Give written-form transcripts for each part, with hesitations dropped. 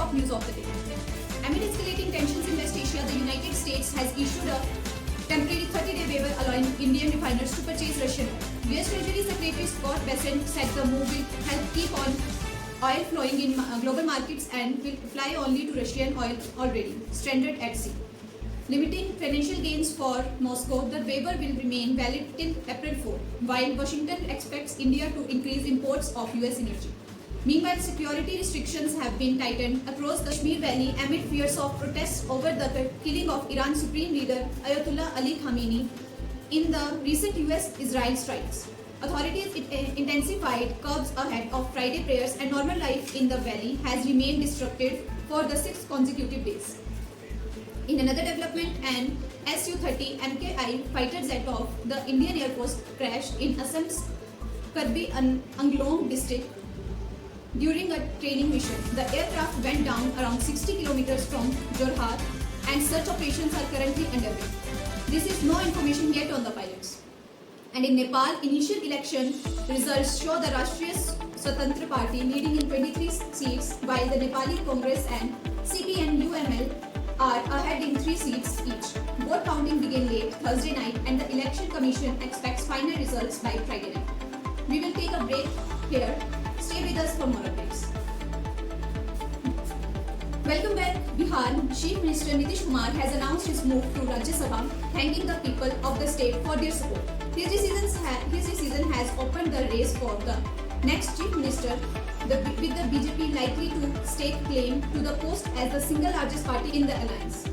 top news of the day. Amid escalating tensions in West Asia, the United States has issued a temporary 30-day waiver allowing Indian refiners to purchase Russian oil. US Treasury Secretary Scott Bessent said the move will help keep on oil flowing in global markets and will apply only to Russian oil already stranded at sea. Limiting financial gains for Moscow, the waiver will remain valid till April 4, while Washington expects India to increase imports of US energy. Meanwhile, security restrictions have been tightened across the Kashmir Valley amid fears of protests over the killing of Iran's Supreme Leader Ayatollah Ali Khamenei in the recent US-Israel strikes. Authorities intensified curbs ahead of Friday prayers, and normal life in the valley has remained disrupted for the 6 consecutive days. In another development, an Su-30 MKI fighter jet of the Indian Air Force crashed in Assam's Karbi Anglong district during a training mission. The aircraft went down around 60 kilometers from Jorhat, and search operations are currently underway. This is no information yet on the pilots. And in Nepal, initial election results show the Rashtriya Swatantra Party leading in 23 seats, while the Nepali Congress and CPN-UML are ahead in 3 seats each. Vote counting began late Thursday night, and the Election Commission expects final results by Friday night. We will take a break here. Stay with us for more updates. Welcome back. Bihar Chief Minister Nitish Kumar has announced his move to Rajya Sabha, thanking the people of the state for their support. His decision has opened the race for the next Chief Minister, with the BJP likely to stake claim to the post as the single largest party in the alliance.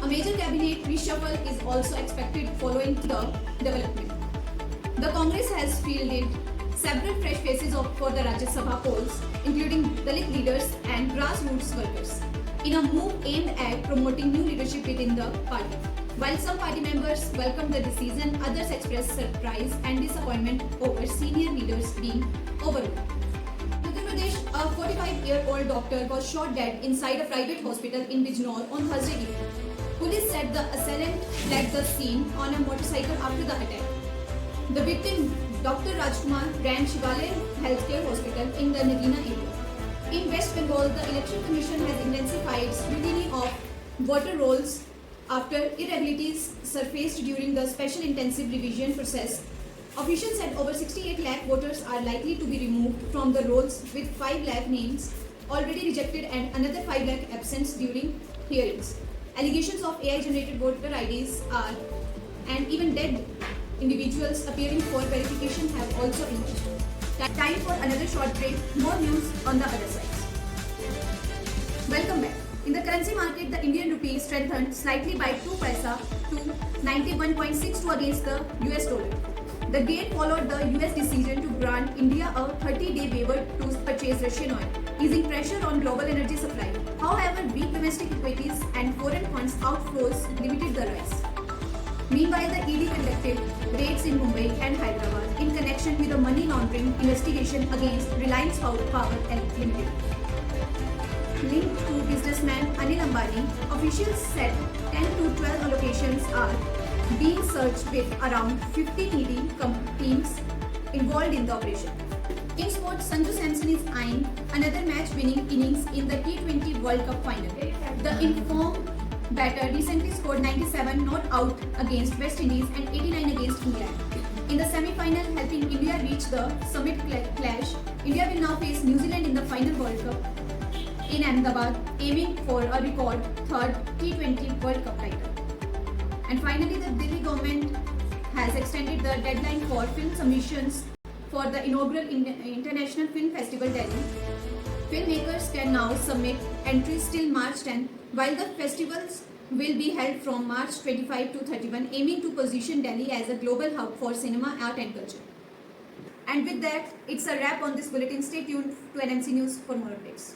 A major cabinet reshuffle is also expected following the development. The Congress has fielded several fresh faces for the Rajya Sabha polls, including Dalit leaders and grassroots workers, in a move aimed at promoting new leadership within the party. While some party members welcomed the decision, others expressed surprise and disappointment over senior leaders being overlooked. In Uttar Pradesh, a 45-year-old doctor was shot dead inside a private hospital in Bijnor on Thursday evening. Police said the assailant left the scene on a motorcycle after the attack. The victim, Dr. Rajkumar, ran Shivalaya Healthcare Hospital in the Nagina area. In West Bengal, the Election Commission has intensified scrutiny of voter rolls after irregularities surfaced during the special intensive revision process. Officials said over 68 lakh voters are likely to be removed from the rolls, with 5 lakh names already rejected and another 5 lakh absent during hearings. Allegations of AI-generated voter IDs and even dead individuals appearing for verification have also emerged. Time for another short break. More news on the other sides. Welcome back. In the currency market, the Indian rupee strengthened slightly by 2 paisa to 91.62 against the US dollar. The gain followed the US decision to grant India a 30-day waiver to purchase Russian oil, easing pressure on global energy supply. However, weak domestic equities and foreign funds outflows limited the rise. Meanwhile, the ED conducted raids in Mumbai and Hyderabad in connection with a money laundering investigation against Reliance Power Limited. Linked to businessman Anil Ambani, officials said 10 to 12 allocations are being searched, with around 50 needy teams involved in the operation. In sports, Sanju Samson is eyeing another match-winning innings in the T20 World Cup final. The informed batter recently scored 97 not out against West Indies and 89 against England. In the semi-final, helping India reach the summit clash, India will now face New Zealand in the final World Cup in Ahmedabad, aiming for a record 3rd T20 World Cup title. And finally, the Delhi government has extended the deadline for film submissions for the inaugural International Film Festival Delhi. Filmmakers can now submit entries till March 10, while the festivals will be held from March 25 to 31, aiming to position Delhi as a global hub for cinema, art and culture. And with that, it's a wrap on this bulletin. Stay tuned to NMC News for more updates.